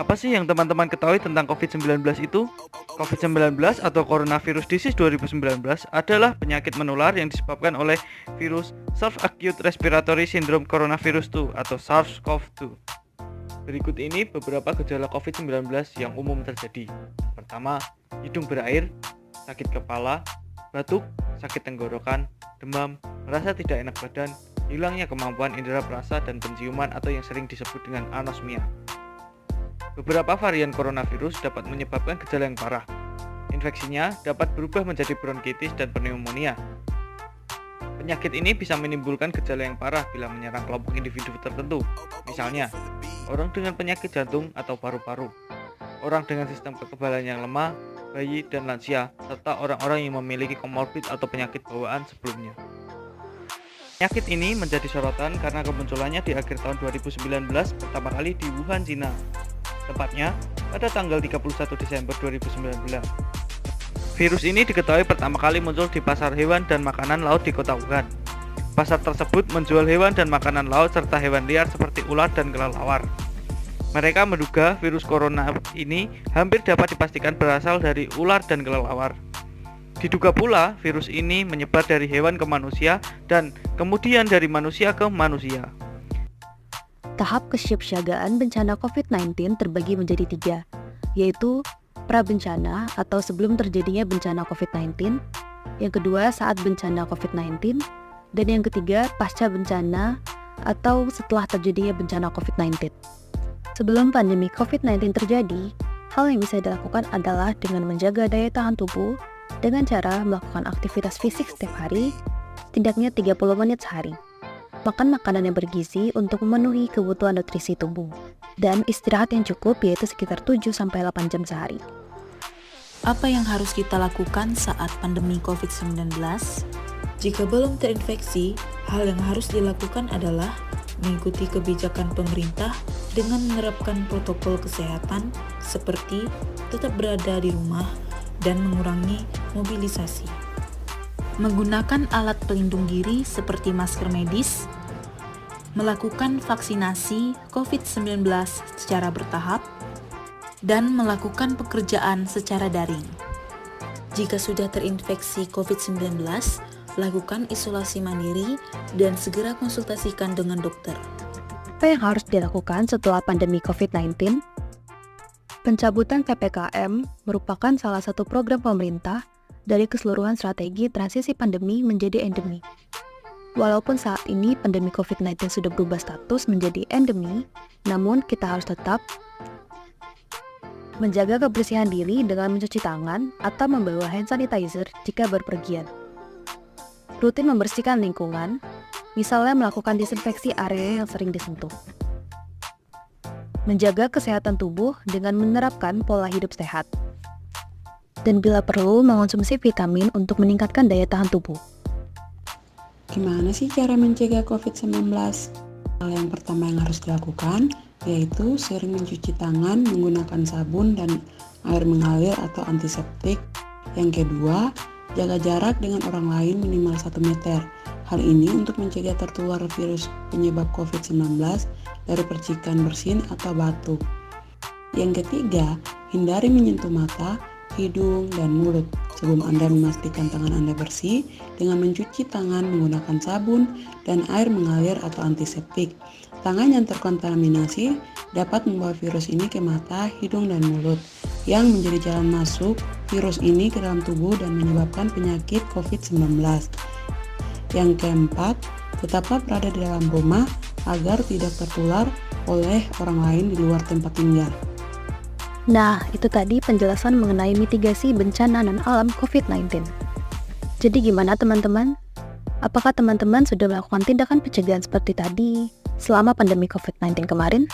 Apa sih yang teman-teman ketahui tentang COVID-19 itu? COVID-19 atau Coronavirus Disease 2019 adalah penyakit menular yang disebabkan oleh virus Acute Respiratory Syndrome Coronavirus 2 atau SARS-CoV-2. Berikut ini beberapa gejala COVID-19 yang umum terjadi. Pertama, hidung berair, sakit kepala, batuk, sakit tenggorokan, demam, merasa tidak enak badan, hilangnya kemampuan indera perasa dan penciuman atau yang sering disebut dengan anosmia. Beberapa varian coronavirus dapat menyebabkan gejala yang parah. Infeksinya dapat berubah menjadi bronkitis dan pneumonia. Penyakit ini bisa menimbulkan gejala yang parah bila menyerang kelompok individu tertentu. Misalnya, orang dengan penyakit jantung atau paru-paru, orang dengan sistem kekebalan yang lemah, bayi dan lansia, serta orang-orang yang memiliki komorbid atau penyakit bawaan sebelumnya. Penyakit ini menjadi sorotan karena kemunculannya di akhir tahun 2019 pertama kali di Wuhan, Cina. Tepatnya pada tanggal 31 Desember 2019. Virus ini diketahui pertama kali muncul di pasar hewan dan makanan laut di kota Wuhan. Pasar tersebut menjual hewan dan makanan laut serta hewan liar seperti ular dan kelelawar. Mereka menduga virus corona ini hampir dapat dipastikan berasal dari ular dan kelelawar. Diduga pula virus ini menyebar dari hewan ke manusia dan kemudian dari manusia ke manusia. Tahap kesiapsiagaan bencana COVID-19 terbagi menjadi 3, yaitu pra-bencana atau sebelum terjadinya bencana COVID-19, yang kedua saat bencana COVID-19, dan yang ketiga pasca bencana atau setelah terjadinya bencana COVID-19. Sebelum pandemi COVID-19 terjadi, hal yang bisa dilakukan adalah dengan menjaga daya tahan tubuh dengan cara melakukan aktivitas fisik setiap hari, setidaknya 30 menit sehari. Makan makanan yang bergizi untuk memenuhi kebutuhan nutrisi tubuh, dan istirahat yang cukup yaitu sekitar 7-8 jam sehari. Apa yang harus kita lakukan saat pandemi COVID-19? Jika belum terinfeksi, hal yang harus dilakukan adalah mengikuti kebijakan pemerintah dengan menerapkan protokol kesehatan seperti tetap berada di rumah dan mengurangi mobilisasi. Menggunakan alat pelindung diri seperti masker medis, melakukan vaksinasi COVID-19 secara bertahap, dan melakukan pekerjaan secara daring. Jika sudah terinfeksi COVID-19, lakukan isolasi mandiri dan segera konsultasikan dengan dokter. Apa yang harus dilakukan setelah pandemi COVID-19? Pencabutan PPKM merupakan salah satu program pemerintah dari keseluruhan strategi transisi pandemi menjadi endemi. Walaupun saat ini pandemi COVID-19 sudah berubah status menjadi endemi, namun kita harus tetap menjaga kebersihan diri dengan mencuci tangan atau membawa hand sanitizer jika berpergian. Rutin membersihkan lingkungan, misalnya melakukan disinfeksi area yang sering disentuh. Menjaga kesehatan tubuh dengan menerapkan pola hidup sehat. Dan bila perlu, mengonsumsi vitamin untuk meningkatkan daya tahan tubuh. Gimana sih cara mencegah COVID-19? Hal yang pertama yang harus dilakukan yaitu sering mencuci tangan menggunakan sabun dan air mengalir atau antiseptik. Yang kedua, jaga jarak dengan orang lain minimal 1 meter. Hal ini untuk mencegah tertular virus penyebab COVID-19 dari percikan bersin atau batuk. Yang ketiga, hindari menyentuh mata, hidung, dan mulut sebelum Anda memastikan tangan Anda bersih dengan mencuci tangan menggunakan sabun dan air mengalir atau antiseptik. Tangan yang terkontaminasi dapat membawa virus ini ke mata, hidung, dan mulut yang menjadi jalan masuk virus ini ke dalam tubuh dan menyebabkan penyakit COVID-19. Yang keempat, tetaplah berada di dalam rumah agar tidak tertular oleh orang lain di luar tempat tinggal. Nah, itu tadi penjelasan mengenai mitigasi bencana non-alam COVID-19. Jadi gimana teman-teman? Apakah teman-teman sudah melakukan tindakan pencegahan seperti tadi selama pandemi COVID-19 kemarin?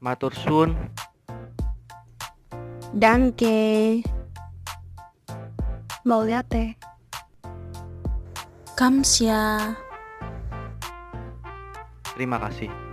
Matur suwun. Danke. Mau lihat teh? Kamsia. Terima kasih.